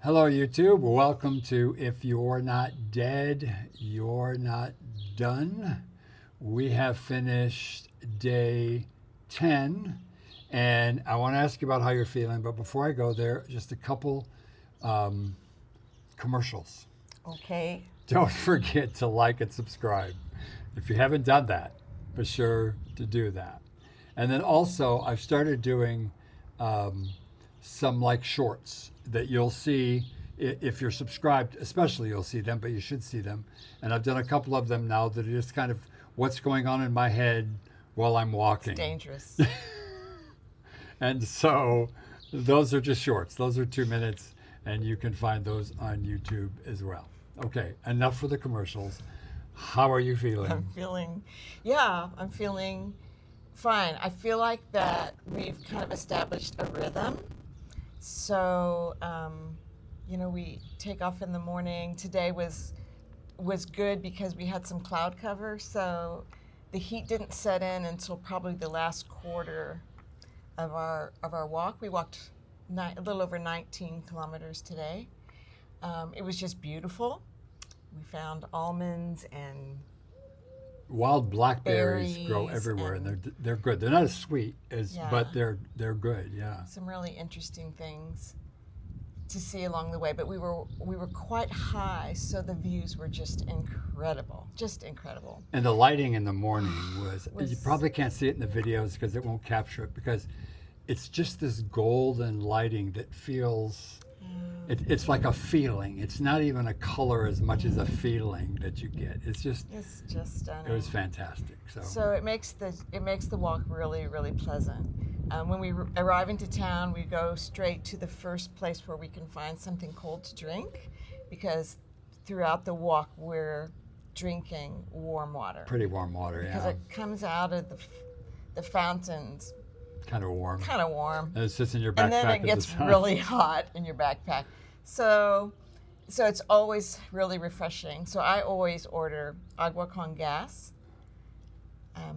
Hello, YouTube. Welcome to If You're Not Dead, You're Not Done. We have finished day 10, and I want to ask you about how you're feeling. But before I go there, just a couple commercials. Okay. Don't forget to like and subscribe. If you haven't done that, be sure to do that. And then also, I've started doing some like shorts that you'll see if you're subscribed, especially you'll see them, but you should see them. And I've done a couple of them now that are just kind of what's going on in my head while I'm walking. It's dangerous. And so those are just shorts. Those are 2 minutes, and you can find those on YouTube as well. Okay, enough for the commercials. How are you feeling? I'm feeling fine. I feel like that we've kind of established a rhythm. So, we take off in the morning. Today was good because we had some cloud cover, so the heat didn't set in until probably the last quarter of our walk. We walked a little over 19 kilometers today. It was just beautiful. We found almonds and wild blackberries grow everywhere, and they're good. They're not as sweet but they're good. Yeah. Some really interesting things to see along the way, but we were quite high, so the views were just incredible. And the lighting in the morning was you probably can't see it in the videos because it won't capture it, because it's just this golden lighting that feels it's like a feeling. It's not even a color as much as a feeling that you get. It's just stunning. It was fantastic. So it makes the walk really, really pleasant. When we arrive into town, we go straight to the first place where we can find something cold to drink, because throughout the walk we're drinking warm water. Pretty warm water, because it comes out of the fountains. Kind of warm. And it sits in your backpack. And then it gets really hot in your backpack. So it's always really refreshing. So I always order agua con gas.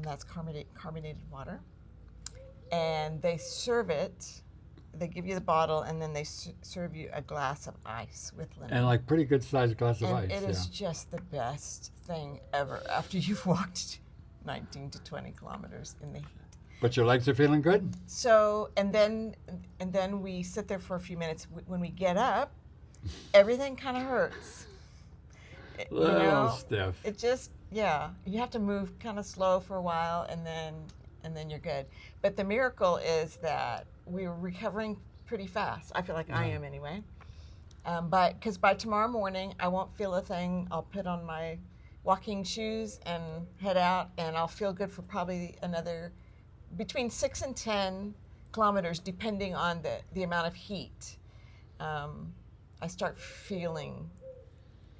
That's carbonated water. And they serve it. They give you the bottle, and then they serve you a glass of ice with lemon. And like pretty good sized glass of ice. And it is just the best thing ever after you've walked 19 to 20 kilometers in the heat. But your legs are feeling good? So, and then we sit there for a few minutes. When we get up, everything kind of hurts. A little stiff. It just, you have to move kind of slow for a while, and then you're good. But the miracle is that we're recovering pretty fast. I feel like I am anyway. Because by tomorrow morning, I won't feel a thing. I'll put on my walking shoes and head out, and I'll feel good for probably another between 6 and 10 kilometers, depending on the amount of heat. I start feeling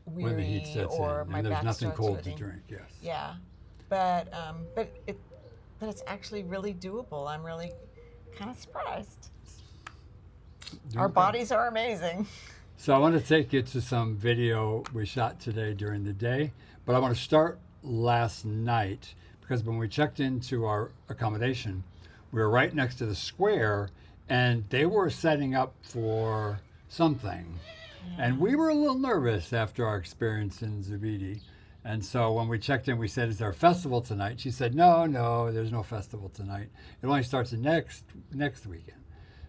weary, when the heat sets or in, my and there's back nothing starts cold hurting. to drink. Yes. Yeah, but it's actually really doable. I'm really kind of surprised. Our bodies are amazing. So I want to take you to some video we shot today during the day, but I want to start last night, because when we checked into our accommodation, we were right next to the square, and they were setting up for something. And we were a little nervous after our experience in Zubidi. And so when we checked in, we said, "Is there a festival tonight?" She said, No, there's no festival tonight. It only starts next weekend.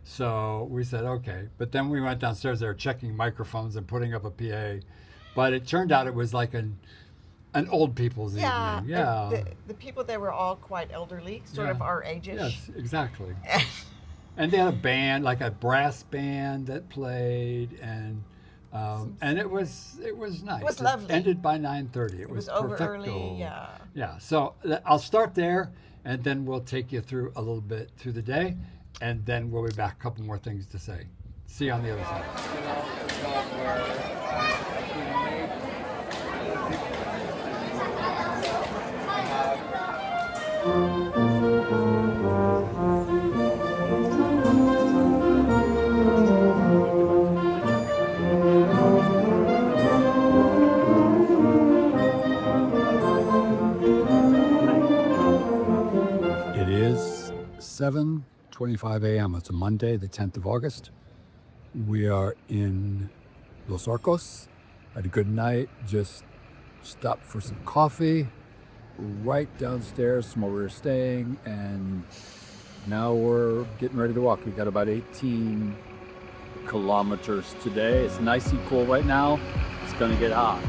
So we said, okay. But then we went downstairs, they were checking microphones and putting up a PA. But it turned out it was like an old people's evening. Yeah. The people there were all quite elderly, sort of our age-ish. Yes, exactly. And they had a band, like a brass band that played, and it was nice. It was lovely. It ended by 9:30. It was over perfecto. early, yeah. Yeah. So I'll start there, and then we'll take you through a little bit through the day, and then we'll be back. A couple more things to say. See you on the other side. It is 7:25 a.m. It's a Monday, the 10th of August. We are in Los Arcos. Had a good night. Just stopped for some coffee right downstairs from where we were staying, and now we're getting ready to walk. We got about 18 kilometers today. It's nice and cool right now. It's gonna get hot.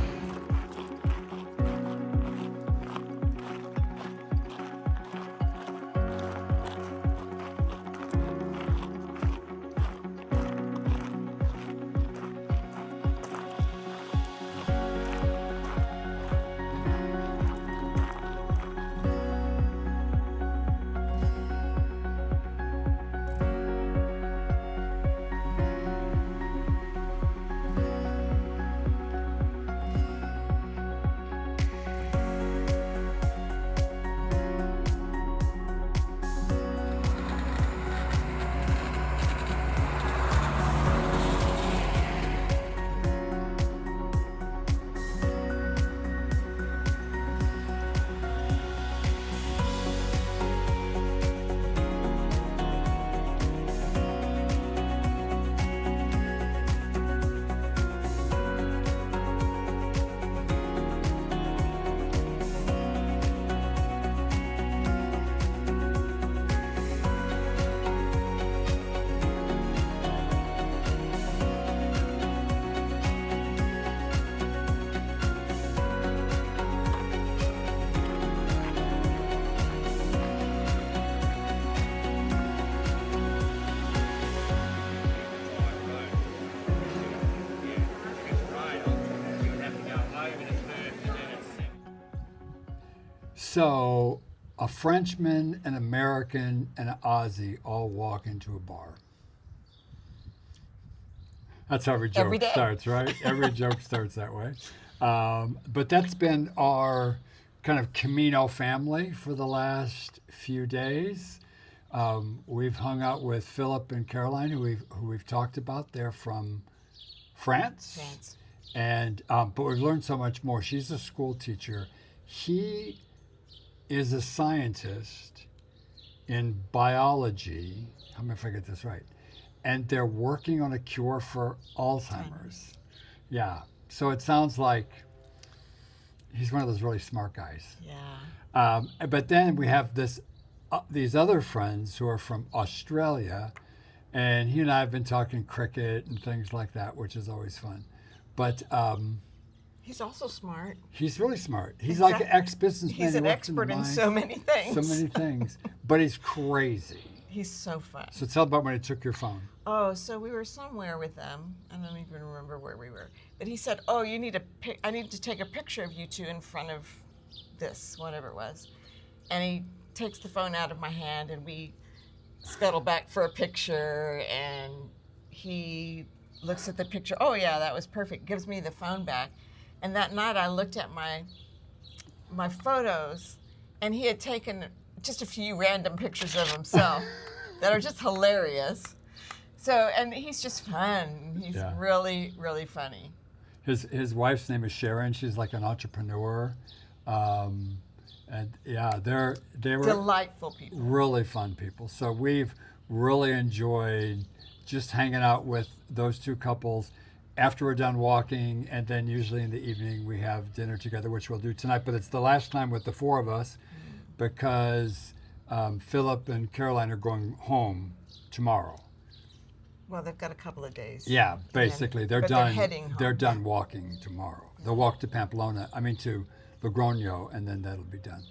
So, a Frenchman, an American, and an Aussie all walk into a bar. That's how every Every joke day. starts, right? Every joke starts that way. But that's been our kind of Camino family for the last few days. We've hung out with Philip and Caroline, who we've talked about. They're from France. And but we've learned so much more. She's a school teacher. He is a scientist in biology. How am I if I get this right? And they're working on a cure for Alzheimer's. Yeah. So it sounds like he's one of those really smart guys. Yeah. But then we have these other friends who are from Australia, and he and I have been talking cricket and things like that, which is always fun. But He's also smart. he's really smart. He's like an ex-businessman. He's He an works in the expert in mines, so many things. so many things. But he's crazy. He's so fun. So tell about when he took your phone. Oh, so we were somewhere with them. I don't even remember where we were. But he said, "Oh, I need to take a picture of you two in front of this, whatever it was." And he takes the phone out of my hand, and we scuttle back for a picture. And he looks at the picture. Oh yeah, that was perfect. Gives me the phone back. And that night, I looked at my photos, and he had taken just a few random pictures of himself that are just hilarious. So, and he's just fun. He's really, really funny. His wife's name is Sharon. She's like an entrepreneur, and yeah, they were Delightful people. really fun people. So we've really enjoyed just hanging out with those two couples after we're done walking, and then usually in the evening we have dinner together, which we'll do tonight. But it's the last time with the four of us because Philip and Caroline are going home tomorrow. Well, they've got a couple of days. Yeah, basically they're but done. They're heading home. They're done walking tomorrow. They'll walk to Pamplona. I mean to Logroño, and then that'll be done.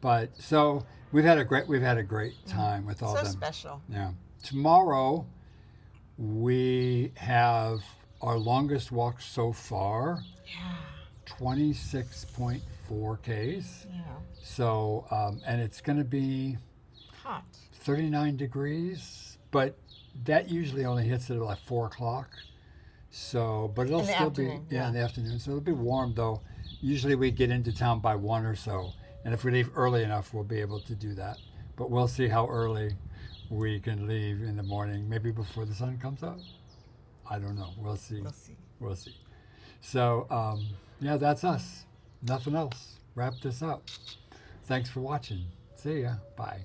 But so we've had a great time with all So them. special. Yeah. Tomorrow we have our longest walk so far, Yeah. 26.4 Ks. Yeah. So, and it's going to be Hot. 39 degrees, but that usually only hits at like 4 o'clock. So, but it'll In the still afternoon, be, yeah. in the afternoon. So it'll be warm though. Usually we get into town by 1 or so. And if we leave early enough, we'll be able to do that. But we'll see how early we can leave in the morning, maybe before the sun comes up. I don't know. We'll see. We'll see. We'll see. So, yeah, that's us. Nothing else. Wrap this up. Thanks for watching. See ya. Bye.